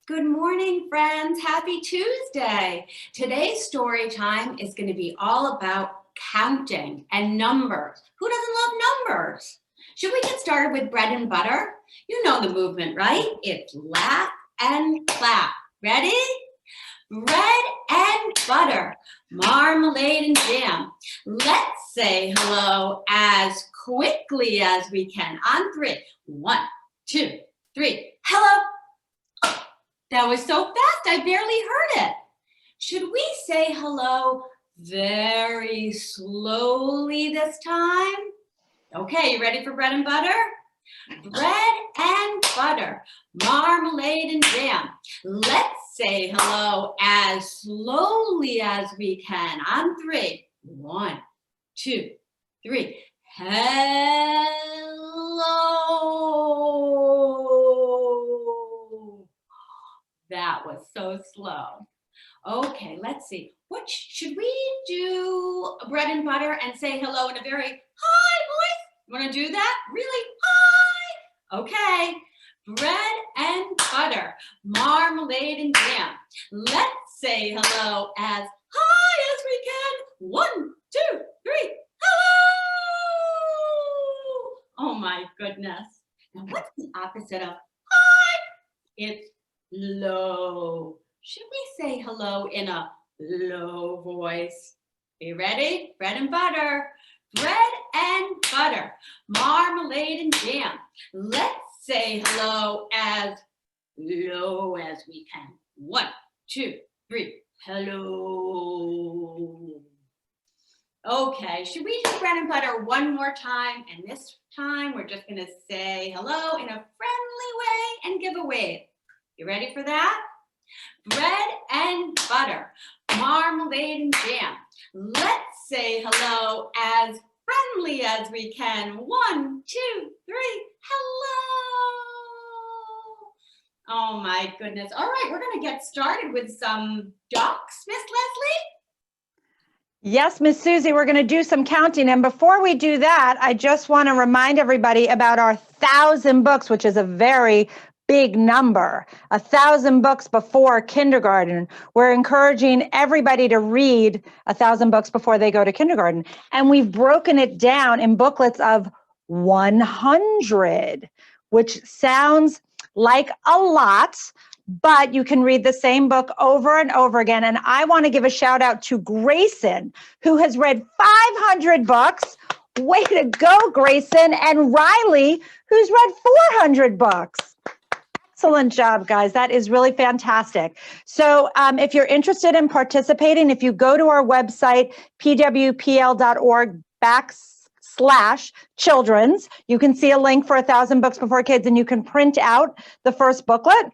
Good morning, friends. Happy Tuesday. Today's story time is going to be all about counting and numbers. Who doesn't love numbers? Should we get started with bread and butter? You know the movement, right? It's laugh and clap. Ready? Bread and butter, marmalade and jam. Let's say hello as quickly as we can. On three. 1, 2, 3. Hello. That was so fast, I barely heard it. Should we say hello very slowly this time? Okay, you ready for bread and butter? Bread and butter, marmalade and jam. Let's say hello as slowly as we can. On three. 1, 2, 3. Hello. That was so slow. Okay, let's see. What should we do? Bread and butter and say hello in a very high voice? You want to do that? Really high? Okay. Bread and butter, marmalade and jam. Let's say hello as high as we can. 1, 2, 3. Hello! Oh my goodness. Now what's the opposite of high? It's low. Should we say hello in a low voice? Are you ready? Bread and butter. Bread and butter, marmalade and jam. Let's say hello as low as we can. 1, 2, 3. Hello. Okay, should we do bread and butter one more time? And this time we're just going to say hello in a friendly way and give a wave. You ready for that? Bread and butter, marmalade and jam. Let's say hello as friendly as we can. 1, 2, 3. Hello. Oh my goodness. All right, we're going to get started with some ducks, Miss Leslie. Yes, Miss Susie, we're going to do some counting. And before we do that, I just want to remind everybody about our 1,000 books, which is a very big number, 1,000 books before kindergarten. We're encouraging everybody to read 1,000 books before they go to kindergarten. And we've broken it down in booklets of 100, which sounds like a lot, but you can read the same book over and over again. And I want to give a shout out to Grayson, who has read 500 books. Way to go, Grayson. And Riley, who's read 400 books. Excellent job, guys. That is really fantastic. So if you're interested in participating, if you go to our website, pwpl.org/children's, you can see a link for 1,000 books before kids, and you can print out the first booklet,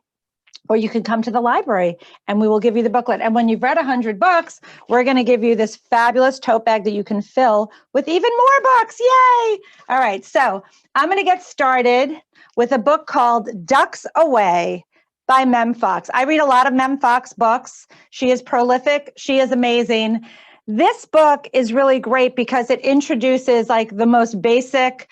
or you can come to the library and we will give you the booklet. And when you've read 100 books, we're going to give you this fabulous tote bag that you can fill with even more books. Yay! All right, so I'm going to get started with a book called Ducks Away by Mem Fox. I read a lot of Mem Fox books. She is prolific. She is amazing. This book is really great because it introduces like the most basic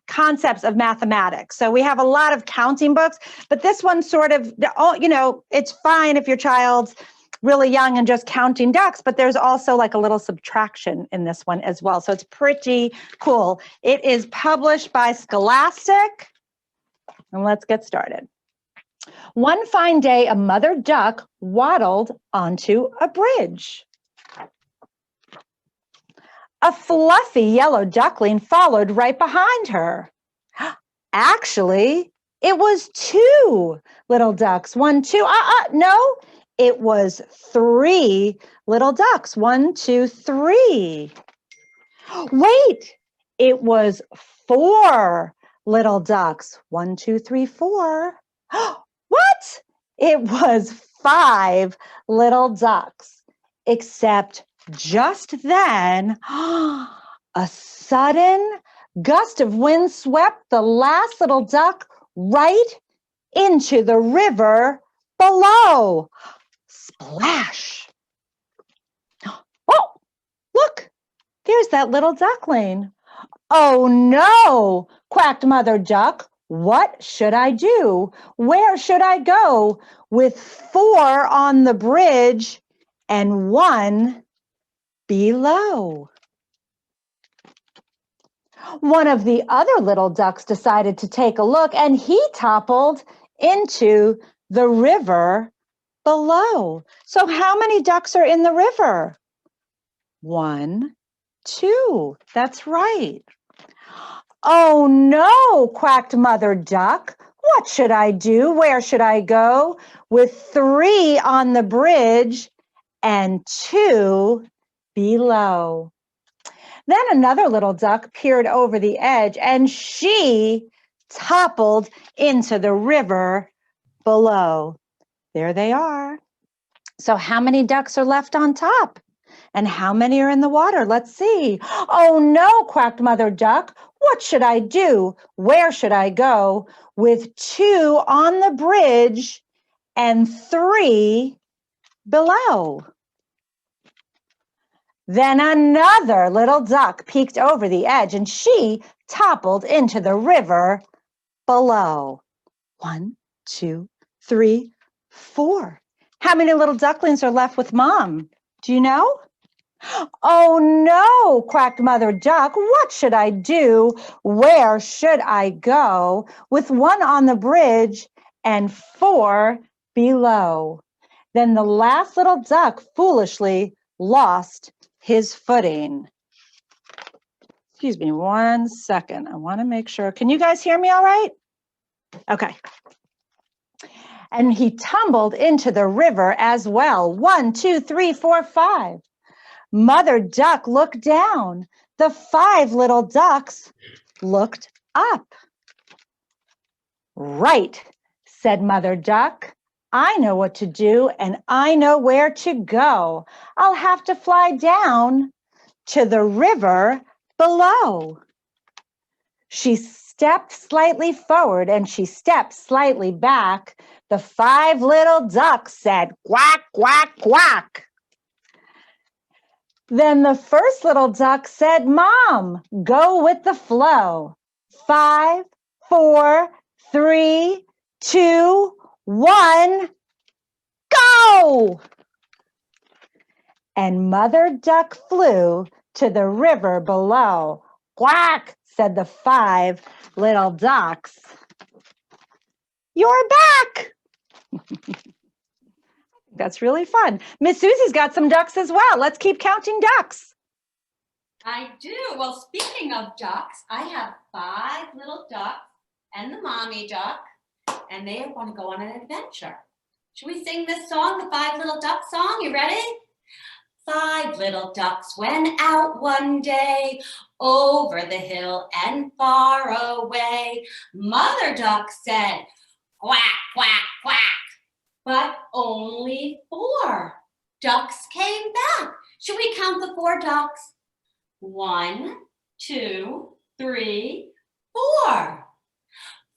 concepts of mathematics. So we have a lot of counting books, but this one sort of, you know, it's fine if your child's really young and just counting ducks, but there's also like a little subtraction in this one as well. So it's pretty cool. It is published by Scholastic. And let's get started. One fine day, a mother duck waddled onto a bridge. A fluffy yellow duckling followed right behind her. Actually, it was 2 little ducks. 1, 2, no, it was 3 little ducks. 1, 2, 3. Wait, it was 4 little ducks. 1, 2, 3, 4. What? It was 5 little ducks, except just then, a sudden gust of wind swept the last little duck right into the river below. Splash! Oh, look, there's that little duckling. Oh no, quacked Mother Duck. What should I do? Where should I go? With 4 on the bridge and 1 below. One of the other little ducks decided to take a look, and he toppled into the river below. So how many ducks are in the river? 1, 2. That's right. Oh no, quacked Mother Duck. What should I do? Where should I go? With 3 on the bridge and 2 below. Then another little duck peered over the edge, and she toppled into the river below. There they are. So how many ducks are left on top? And how many are in the water? Let's see. Oh no, quacked Mother Duck. What should I do? Where should I go? With 2 on the bridge and 3 below. Then another little duck peeked over the edge, and she toppled into the river below. 1, 2, 3, 4. How many little ducklings are left with Mom? Do you know? Oh no, quacked Mother Duck. What should I do? Where should I go? With 1 on the bridge and 4 below. Then the last little duck foolishly lost his footing. Excuse me 1 second. I want to make sure. Can you guys hear me all right? Okay. And he tumbled into the river as well. 1, 2, 3, 4, 5. Mother Duck looked down. The 5 little ducks looked up. Right, said Mother Duck. I know what to do, and I know where to go. I'll have to fly down to the river below. She stepped slightly forward and she stepped slightly back. The 5 little ducks said, quack, quack, quack. Then the first little duck said, Mom, go with the flow. 5, 4, 3, 2, 1, go! And Mother Duck flew to the river below. Quack, said the 5 little ducks. You're back! That's really fun. Miss Susie's got some ducks as well. Let's keep counting ducks. I do. Well, speaking of ducks, I have 5 little ducks and the mommy duck, and they want to go on an adventure. Should we sing this song, the 5 Little Ducks song? You ready? 5 little ducks went out one day over the hill and far away. Mother duck said, quack, quack, quack. But only 4 ducks came back. Should we count the 4 ducks? 1, 2, 3, 4.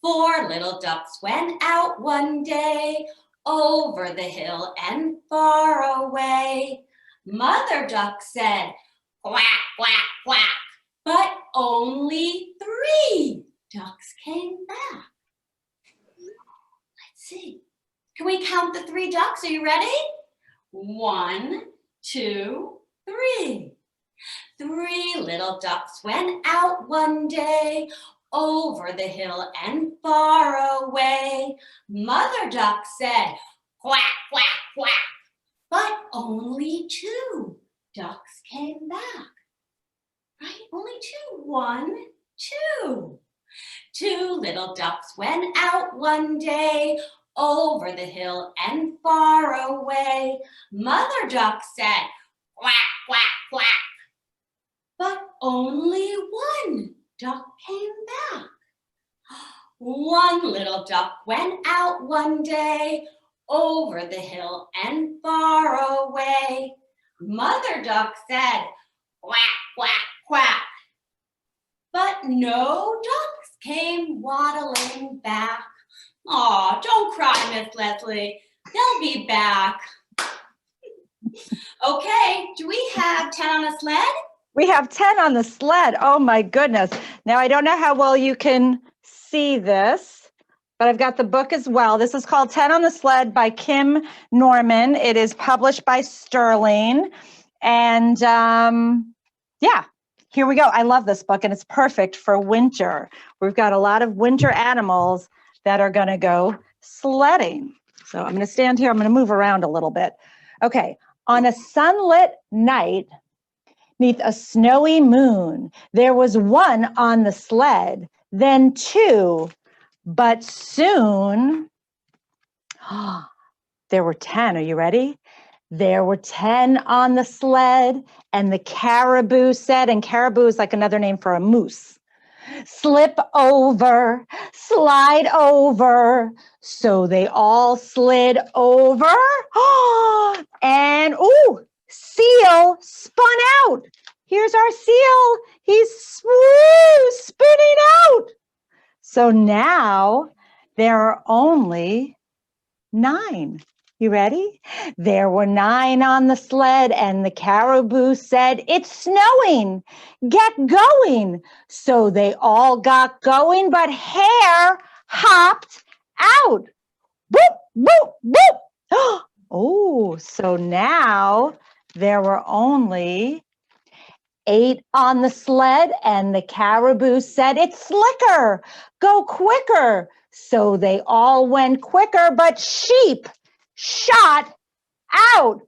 4 little ducks went out one day over the hill and far away. Mother duck said, quack, quack, quack. But only 3 ducks came back. Let's see. Can we count the 3 ducks? Are you ready? 1, 2, 3. 3 little ducks went out one day over the hill and far away. Mother duck said, quack, quack, quack. But only 2 ducks came back. Right? Only 2. 1, 2. 2 little ducks went out one day over the hill and far away. Mother duck said, quack, quack, quack. But only 1 duck came back. 1 little duck went out one day over the hill and far away. Mother duck said, quack, quack, quack. But no ducks came waddling back. Aw, don't cry, Miss Leslie. They'll be back. Okay, do we have 10 on a sled? We have 10 on the sled. Oh my goodness. Now I don't know how well you can see this, but I've got the book as well. This is called 10 on the Sled by Kim Norman. It is published by Sterling. And yeah, here we go. I love this book, and it's perfect for winter. We've got a lot of winter animals that are going to go sledding. So I'm going to stand here. I'm going to move around a little bit. Okay. On a sunlit night, neath a snowy moon, there was one on the sled, then two, but soon there were 10. Are you ready? There were 10 on the sled, and the caribou said, and caribou is like another name for a moose, slip over, slide over. So they all slid over. And ooh, seal spun out. Here's our seal. He's spinning out. So now there are only 9. You ready? There were 9 on the sled, and the caribou said, it's snowing. Get going. So they all got going, but Hare hopped out. Boop, boop, boop. Oh, so now there were only 8 on the sled, and the caribou said, it's slicker. Go quicker. So they all went quicker, but Sheep shot out.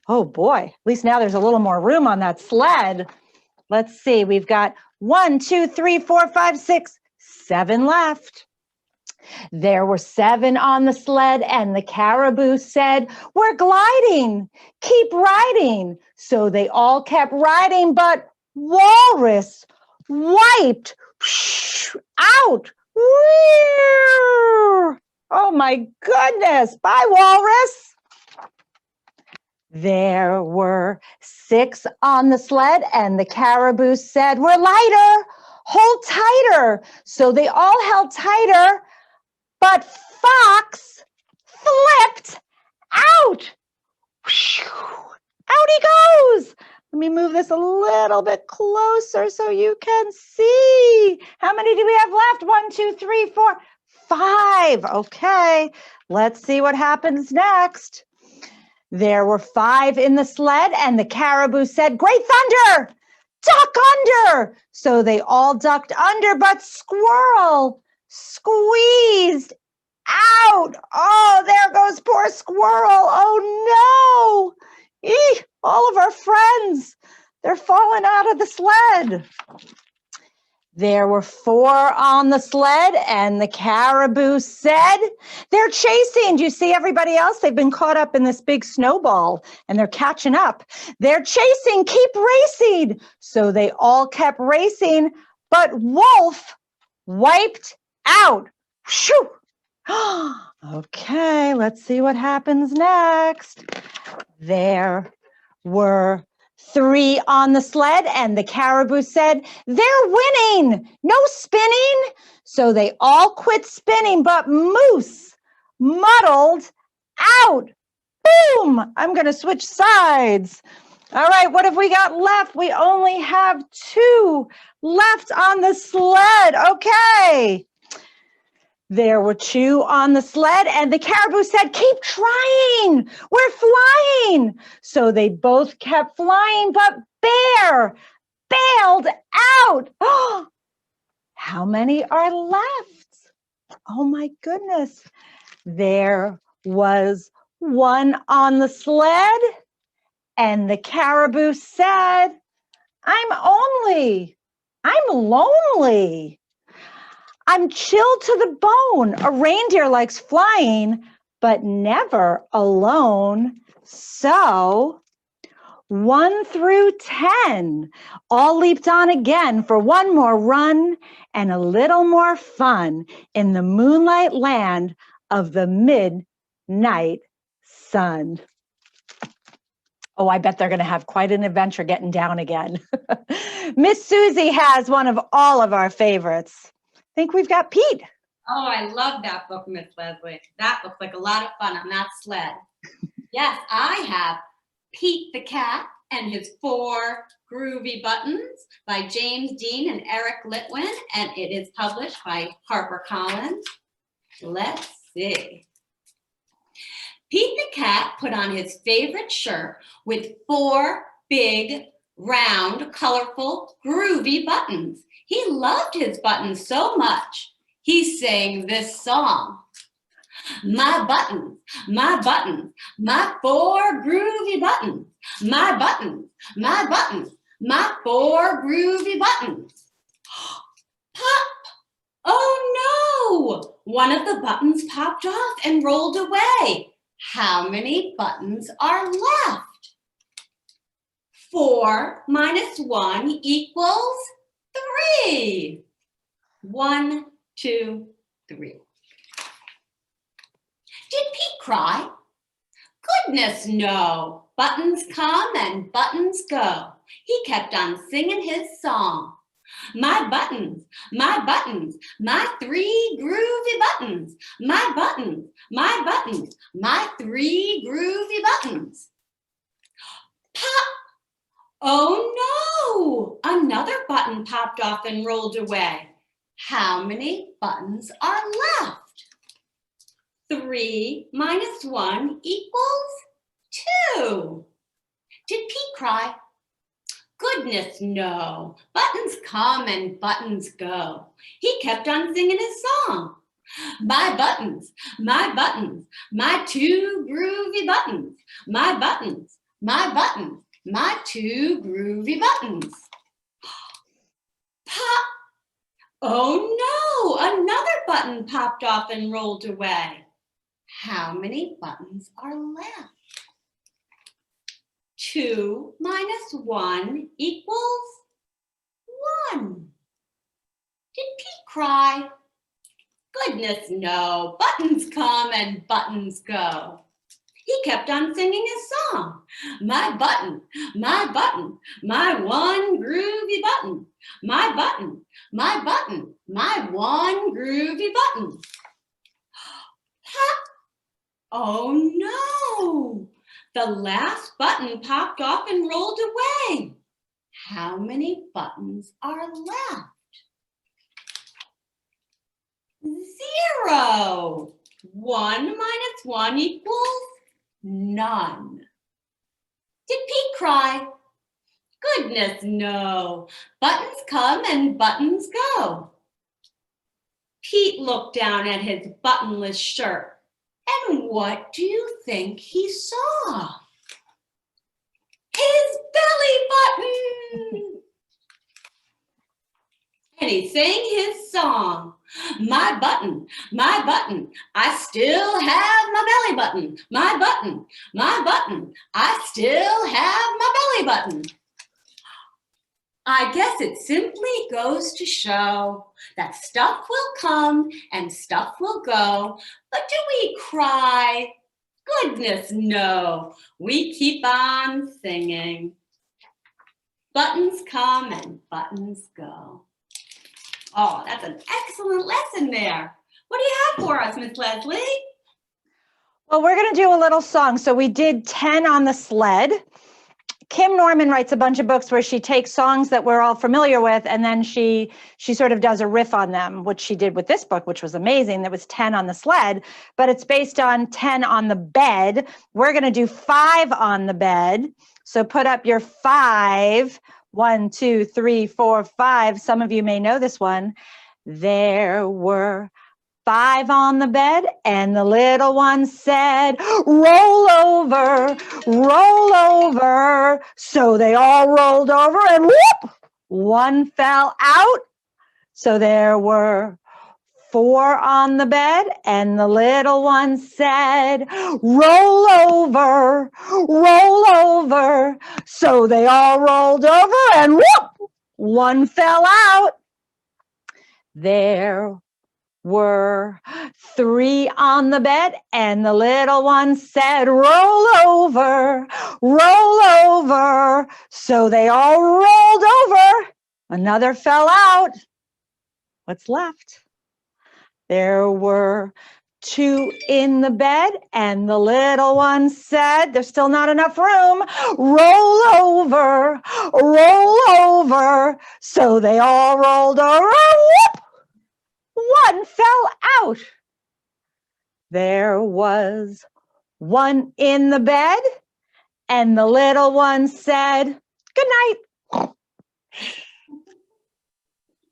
Oh boy, at least now there's a little more room on that sled. Let's see, we've got 1, 2, 3, 4, 5, 6, 7 left. There were 7 on the sled, and the caribou said, we're gliding, keep riding. So they all kept riding, but Walrus wiped out. Oh my goodness. Bye, Walrus. There were 6 on the sled, and the caribou said, we're lighter, hold tighter. So they all held tighter, but Fox flipped out. Out he goes. Let me move this a little bit closer so you can see. How many do we have left? 1, 2, 3, 4, 5. Okay, let's see what happens next. There were 5 in the sled, and the caribou said, great thunder, duck under. So they all ducked under, but Squirrel squeezed out. Oh, there goes poor Squirrel. Oh no. Eeh, all of our friends, they're falling out of the sled. There were 4 on the sled, and the caribou said, they're chasing. Do you see everybody else? They've been caught up in this big snowball, and they're catching up. They're chasing, keep racing. So they all kept racing, but Wolf wiped out. Shoo! Okay, let's see what happens next. There were 3 on the sled, and the caribou said, they're winning, no spinning. So they all quit spinning, but Moose muddled out. Boom! I'm going to switch sides. All right, what have we got left? We only have 2 left on the sled. Okay. There were 2 on the sled, and the caribou said, keep trying, we're flying. So they both kept flying, but Bear bailed out. Oh, how many are left? Oh my goodness. There was 1 on the sled, and the caribou said, I'm lonely. I'm chilled to the bone. A reindeer likes flying, but never alone. So 1 through 10 all leaped on again for one more run and a little more fun in the moonlight land of the midnight sun. Oh, I bet they're going to have quite an adventure getting down again. Miss Susie has one of all of our favorites. I think we've got Pete. Oh, I love that book, Miss Leslie. That looks like a lot of fun on that sled. Yes, I have Pete the cat, and his 4 Groovy Buttons by James Dean and Eric Litwin, and it is published by HarperCollins. Let's see. Pete the cat put on his favorite shirt with 4 big, round, colorful, groovy buttons. He loved his buttons so much, he sang this song. My buttons, my 4 groovy buttons. My buttons, my 4 groovy buttons. Pop! Oh no! One of the buttons popped off and rolled away. How many buttons are left? 4 minus 1 equals 3. 1, 2, 3. Did Pete cry? Goodness, no. Buttons come and buttons go. He kept on singing his song. My buttons, my 3 groovy buttons. My buttons, my 3 groovy buttons. Pop! Oh no! Another button popped off and rolled away. How many buttons are left? 3 minus 1 equals 2. Did Pete cry? Goodness, no. Buttons come and buttons go. He kept on singing his song. My buttons, my 2 groovy buttons. My buttons, my 2 groovy buttons. Pop! Oh no, another button popped off and rolled away. How many buttons are left? 2 minus 1 equals 1. Did Pete cry? Goodness, no. Buttons come and buttons go. He kept on singing his song. My button, my 1 groovy button. My button, my 1 groovy button. Pop! Oh no! The last button popped off and rolled away. How many buttons are left? 0. 1 minus 1 equals none. Did Pete cry? Goodness, no. Buttons come and buttons go. Pete looked down at his buttonless shirt. And what do you think he saw? His belly button! And he sang his song. My button, I still have my belly button. My button, I still have my belly button. I guess it simply goes to show that stuff will come and stuff will go, but do we cry? Goodness, no. We keep on singing. Buttons come and buttons go. Oh, that's an excellent lesson there. What do you have for us, Miss Leslie? Well, we're going to do a little song. So we did 10 on the sled. Kim Norman writes a bunch of books where she takes songs that we're all familiar with, and then she sort of does a riff on them, which she did with this book, which was amazing. That was 10 on the sled, but it's based on 10 on the bed. We're going to do 5 on the bed. So put up your 5. 1, 2, 3, 4, 5. Some of you may know this one. There were 5 on the bed, and the little one said, roll over, roll over. So they all rolled over, and whoop, one fell out. So there were 4 on the bed, and the little one said, roll over, roll over. So they all rolled over, and whoop, one fell out. There were 3 on the bed, and the little one said, roll over, roll over. So they all rolled over. Another fell out. What's left? There were 2 in the bed, and the little one said, there's still not enough room. Roll over, roll over. So they all rolled over. Whoop! One fell out. There was 1 in the bed, and the little one said, good night.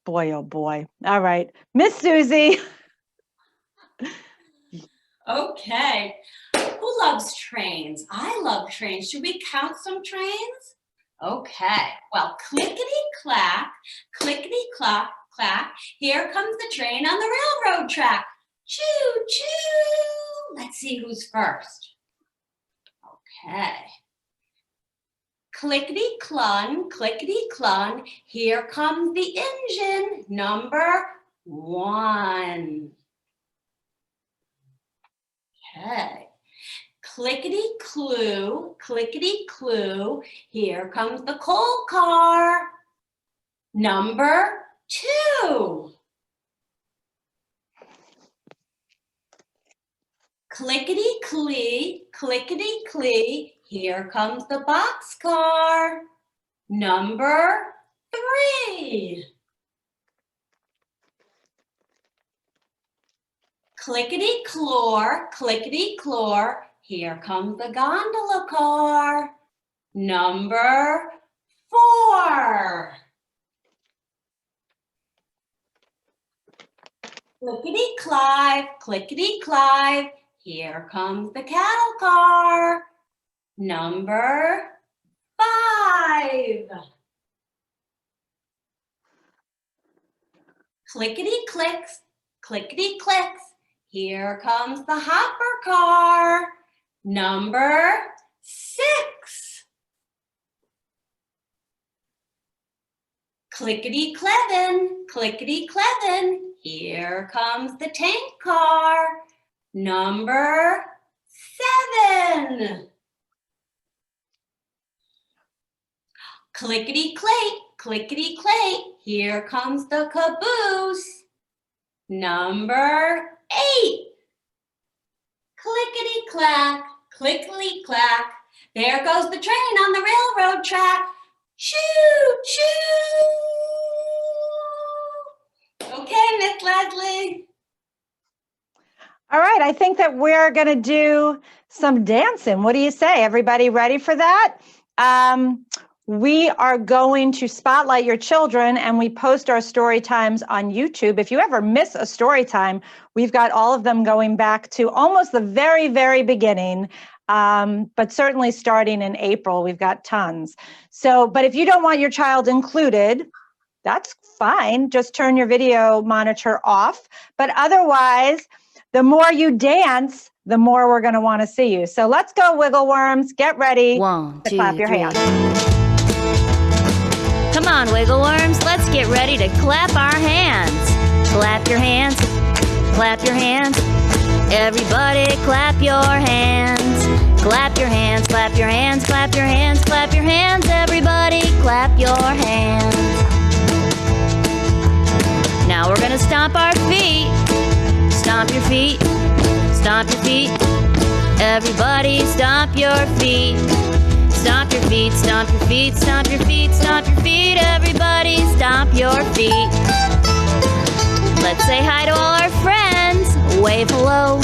Boy, oh boy. All right. Miss Susie. Okay. Who loves trains? I love trains. Should we count some trains? Okay. Well, clickety-clack, clickety-clack, clack. Here comes the train on the railroad track. Choo-choo. Let's see who's first. Okay. Clickety-clun, clickety-clun. Here comes the engine, number 1. Okay. Clickety-clue, clickety-clue. Here comes the coal car, number 2. Clickety-clee, clickety-clee. Here comes the boxcar, number 3. Clickety-clore, clickety-clore. Here comes the gondola car, number 4. Clickety-clive, clickety-clive. Here comes the cattle car, number 5. Clickety-clicks, clickety-clicks. Here comes the hopper car, number 6. Clickety-clevin, clickety-clevin. Here comes the tank car, number 7. Clickety-clate, clickety-clate. Here comes the caboose, number 8. Clickety-clack, clickety-clack. There goes the train on the railroad track. Choo-choo. Okay, Miss Leslie. All right, I think that we're going to do some dancing. What do you say? Everybody ready for that? We are going to spotlight your children, and we post our story times on YouTube. If you ever miss a story time, we've got all of them going back to almost the very, very beginning, but certainly starting in April, we've got tons. So, but if you don't want your child included, that's fine. Just turn your video monitor off. But otherwise, the more you dance, the more we're going to want to see you. So let's go, wiggle worms. Get ready. 1, 2, clap your 3. hands. Come on, wiggle worms. Let's get ready to clap our hands. Clap your hands. Clap your hands. Everybody clap your hands. Clap your hands. Clap your hands. Clap your hands. Clap your hands. Everybody clap your hands. Now we're gonna stomp our feet. Stomp your feet. Stomp your feet. Everybody stomp your feet. Stomp your feet, stomp your feet, stomp your feet, stomp your feet. Everybody stomp your feet. Let's say hi to all our friends. Wave hello,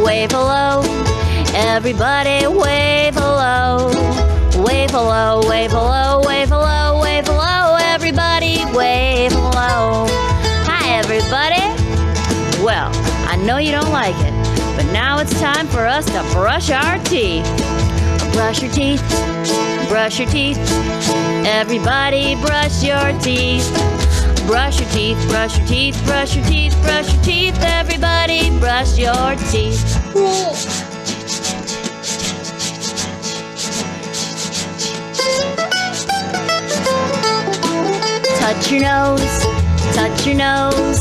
wave hello. Everybody wave hello. Wave hello, wave hello, wave hello, wave hello. Everybody wave hello. Hi everybody. Well, I know you don't like it, but now it's time for us to brush our teeth. Brush your teeth, brush your teeth. Everybody brush your teeth. Brush your teeth, brush your teeth, brush your teeth, brush your teeth. Everybody brush your teeth. Touch your nose, touch your nose.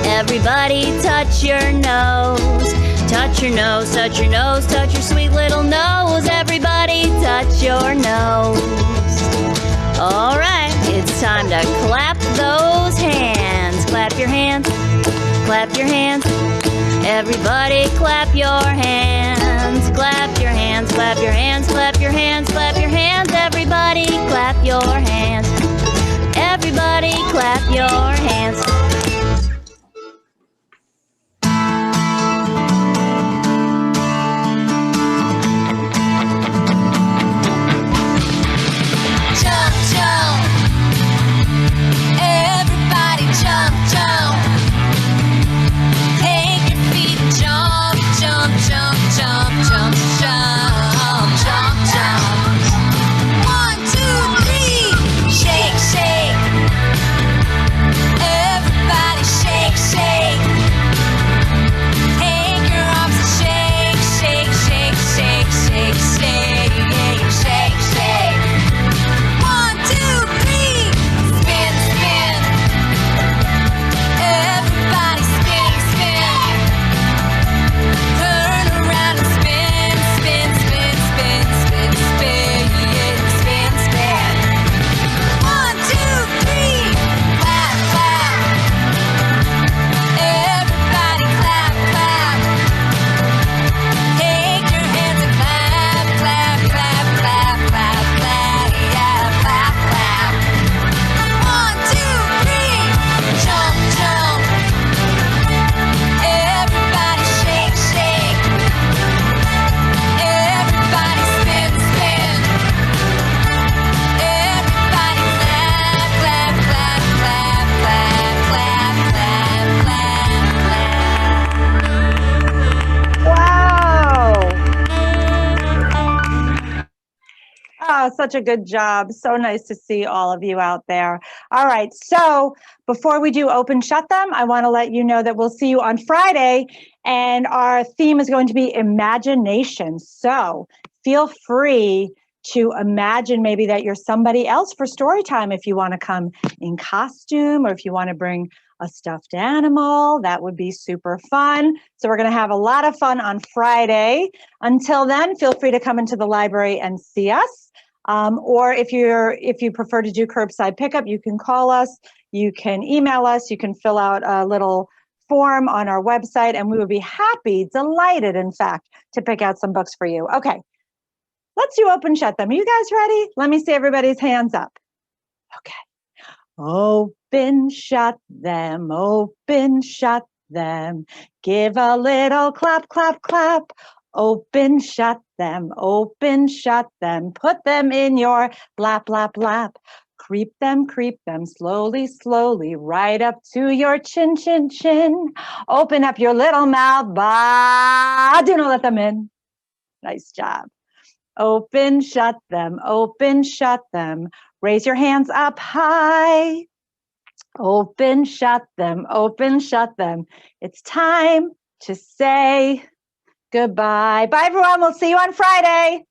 Everybody touch your nose. Touch your nose, touch your nose, touch your sweet little nose. Everybody touch your nose. All right, it's time to clap those hands. Clap your hands, clap your hands. Everybody clap your hands. Clap your hands, clap your hands, clap your hands, clap your hands. Everybody clap your hands. Everybody clap your hands. Jump, jump. Everybody jump, jump. Take your feet and jump, jump, jump, jump, jump, jump, jump, jump. 1, 2, 3. Shake, shake. Everybody shake, shake. Take your arms and shake, shake, shake, shake, shake, shake, shake, shake. 1, 2, 3. Spin, spin. Everybody spin, spin. Turn around and spin, spin, spin, spin, spin, spin, spin, spin. 1, 2, 3. Clap, clap. Everybody clap, clap. Take your hands and clap, clap, clap, clap, clap, clap, yeah, clap, clap. 1, 2, 3. Jump, jump. Everybody shake, shake. Everybody spin, spin. Everybody clap, clap, clap, clap, clap, clap, clap, clap, clap. Wow. Oh, such a good job. So nice to see all of you out there. All right. So before we do open shut them, I want to let you know that we'll see you on Friday, and our theme is going to be imagination. So feel free to imagine maybe that you're somebody else for story time. If you want to come in costume, or if you want to bring a stuffed animal, that would be super fun. So we're going to have a lot of fun on Friday. Until then, feel free to come into the library and see us. Or if you prefer to do curbside pickup, you can call us, you can email us, you can fill out a little form on our website, and we would be happy, delighted, in fact, to pick out some books for you. Okay, let's do open shut them. Are you guys ready? Let me see everybody's hands up. Okay. Open shut them, open shut them. Give a little clap, clap, clap. Open shut them, open shut them. Put them in your lap, lap, lap. Creep them, slowly, slowly, right up to your chin, chin, chin. Open up your little mouth, bah, do not let them in. Nice job. Open, shut them, open, shut them. Raise your hands up high. Open, shut them, open, shut them. It's time to say goodbye. Bye, everyone. We'll see you on Friday.